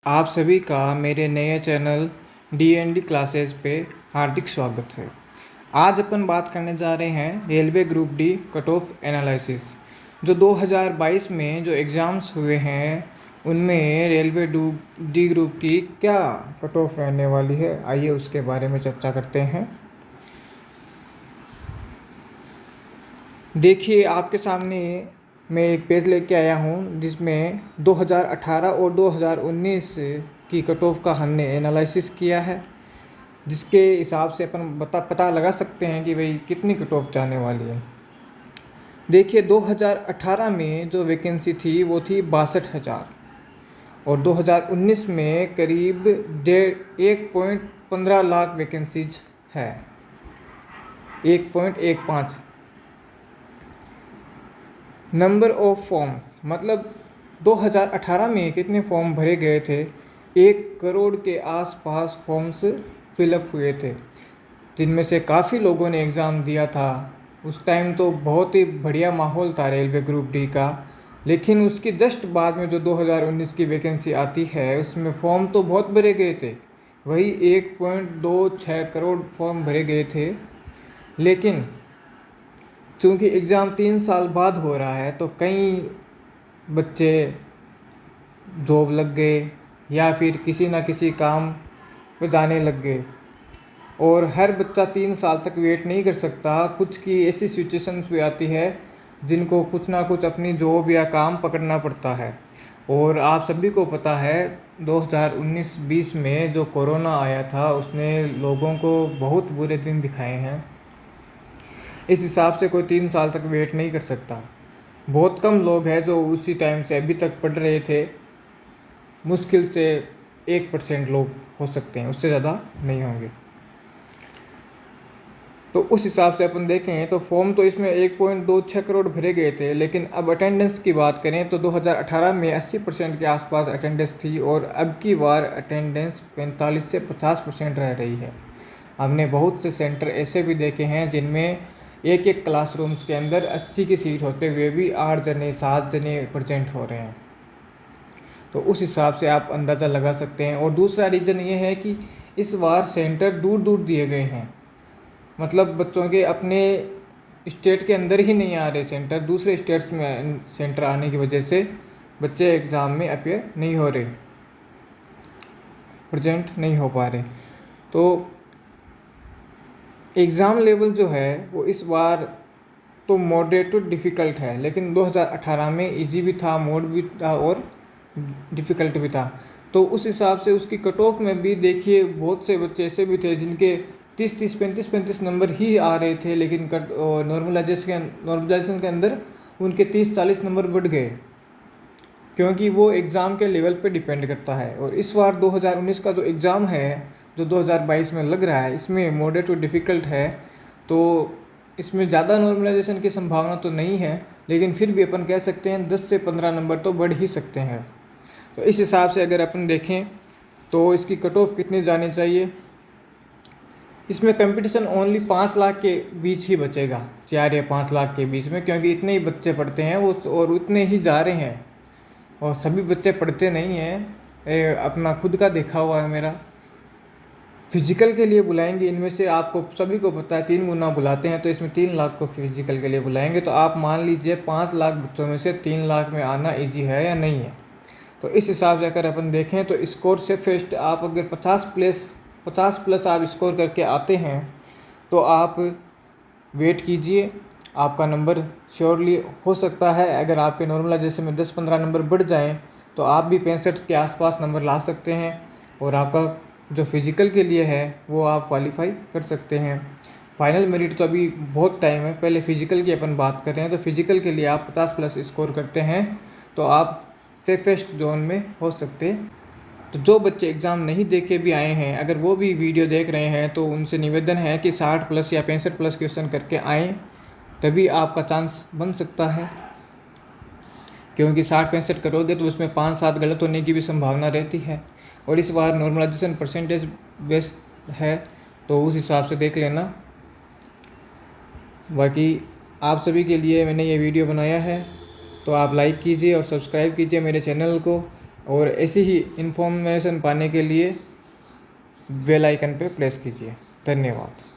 आप सभी का मेरे नए चैनल डी क्लासेस पे हार्दिक स्वागत है। आज अपन बात करने जा रहे हैं railway group D cut off analysis. जो 2022 में जो एग्ज़ाम्स हुए हैं उनमें रेलवे डी ग्रुप की क्या कट ऑफ रहने वाली है, आइए उसके बारे में चर्चा करते हैं। देखिए, आपके सामने मैं एक पेज लेके आया हूँ जिसमें 2018 और 2019 की कट ऑफ का हमने एनालिसिस किया है, जिसके हिसाब से अपन पता लगा सकते हैं कि भाई कितनी कट ऑफ जाने वाली है। देखिए, 2018 में जो वैकेंसी थी वो थी 62,000 और 2019 में करीब 1.15 लाख वैकेंसीज है, 1.15। नंबर ऑफ फॉर्म मतलब 2018 में कितने फॉर्म भरे गए थे, 1 करोड़ के आसपास फॉर्म्स फिलअप हुए थे, जिनमें से काफ़ी लोगों ने एग्ज़ाम दिया था। उस टाइम तो बहुत ही बढ़िया माहौल था रेलवे ग्रुप डी का। लेकिन उसके जस्ट बाद में जो 2019 की वैकेंसी आती है उसमें फॉर्म तो बहुत भरे गए थे, वही 1.26 करोड़ फॉर्म भरे गए थे। लेकिन चूँकि एग्ज़ाम 3 साल बाद हो रहा है तो कई बच्चे जॉब लग गए या फिर किसी ना किसी काम पे जाने लग गए, और हर बच्चा 3 साल तक वेट नहीं कर सकता। कुछ की ऐसी सिचुएशंस भी आती है जिनको कुछ ना कुछ अपनी जॉब या काम पकड़ना पड़ता है। और आप सभी को पता है 2019-20 में जो कोरोना आया था उसने लोगों को बहुत बुरे दिन दिखाए हैं। इस हिसाब से कोई 3 साल तक वेट नहीं कर सकता। बहुत कम लोग हैं जो उसी टाइम से अभी तक पढ़ रहे थे, मुश्किल से 1% लोग हो सकते हैं, उससे ज़्यादा नहीं होंगे। तो उस हिसाब से अपन देखें तो फॉर्म तो इसमें 1.26 करोड़ भरे गए थे, लेकिन अब अटेंडेंस की बात करें तो 2018 में 80% के आसपास अटेंडेंस थी और अब की बार अटेंडेंस 45 से 50% रह रही है। हमने बहुत से सेंटर ऐसे भी देखे हैं जिनमें एक एक क्लासरूम्स के अंदर 80 की सीट होते हुए भी 8 जने 7 जने प्रेजेंट हो रहे हैं। तो उस हिसाब से आप अंदाज़ा लगा सकते हैं। और दूसरा रीज़न ये है कि इस बार सेंटर दूर दूर दिए गए हैं, मतलब बच्चों के अपने स्टेट के अंदर ही नहीं आ रहे सेंटर, दूसरे स्टेट्स में सेंटर आने की वजह से बच्चे एग्ज़ाम में अपेयर नहीं हो रहे, प्रेजेंट नहीं हो पा रहे। तो एग्ज़ाम लेवल जो है वो इस बार तो मॉडरेट टू डिफ़िकल्ट है, लेकिन 2018 में इजी भी था, मोड भी था और डिफ़िकल्ट भी था। तो उस हिसाब से उसकी कट ऑफ में भी देखिए बहुत से बच्चे ऐसे भी थे जिनके 30-30 35-35 नंबर ही आ रहे थे, लेकिन नॉर्मलाइजेशन के अंदर उनके 30-40 नंबर बढ़ गए, क्योंकि वो एग्ज़ाम के लेवल पे डिपेंड करता है। और इस बार 2019 का जो एग्ज़ाम है जो 2022 में लग रहा है, इसमें मॉडरेट टू डिफ़िकल्ट है, तो इसमें ज़्यादा नॉर्मलाइजेशन की संभावना तो नहीं है, लेकिन फिर भी अपन कह सकते हैं 10 से 15 नंबर तो बढ़ ही सकते हैं। तो इस हिसाब से अगर अपन देखें तो इसकी कट ऑफ कितनी जानी चाहिए, इसमें कंपटीशन ओनली 5 लाख के बीच ही बचेगा, 4 या 5 लाख के बीच में, क्योंकि इतने ही बच्चे पढ़ते हैं वो और उतने ही जा रहे हैं, और सभी बच्चे पढ़ते नहीं हैं। अपना खुद का देखा हुआ है मेरा। फिजिकल के लिए बुलाएंगे इनमें से, आपको सभी को पता है 3 गुना बुलाते हैं, तो इसमें 3 लाख को फिजिकल के लिए बुलाएंगे। तो आप मान लीजिए 5 लाख बच्चों में से 3 लाख में आना ईजी है या नहीं है। तो इस हिसाब से अगर अपन देखें तो स्कोर से फर्स्ट आप अगर 50 प्लस आप स्कोर करके आते हैं तो आप वेट कीजिए, आपका नंबर श्योरली हो सकता है। अगर आपके नॉर्मलाइजेशन में 10-15 नंबर बढ़ जाएं तो आप भी 65 के आसपास नंबर ला सकते हैं, और आपका जो फिज़िकल के लिए है वो आप क्वालिफाई कर सकते हैं। फाइनल मेरिट तो अभी बहुत टाइम है, पहले फ़िज़िकल की अपन बात कर रहे हैं। तो फिज़िकल के लिए आप 50 प्लस स्कोर करते हैं तो आप सेफेस्ट जोन में हो सकते हैं। तो जो बच्चे एग्ज़ाम नहीं दे के भी आए हैं, अगर वो भी वीडियो देख रहे हैं तो उनसे निवेदन है कि 60 प्लस या 65 प्लस क्वेश्चन करके आएँ, तभी आपका चांस बन सकता है। क्योंकि 60-65 करोगे तो उसमें 5-7 गलत होने की भी संभावना रहती है, और इस बार नॉर्मलाइजेशन परसेंटेज बेस्ड है, तो उस हिसाब से देख लेना। बाकी आप सभी के लिए मैंने ये वीडियो बनाया है, तो आप लाइक कीजिए और सब्सक्राइब कीजिए मेरे चैनल को। और ऐसी ही इन्फॉर्मेशन पाने के लिए बेल आइकन पे प्रेस कीजिए। धन्यवाद।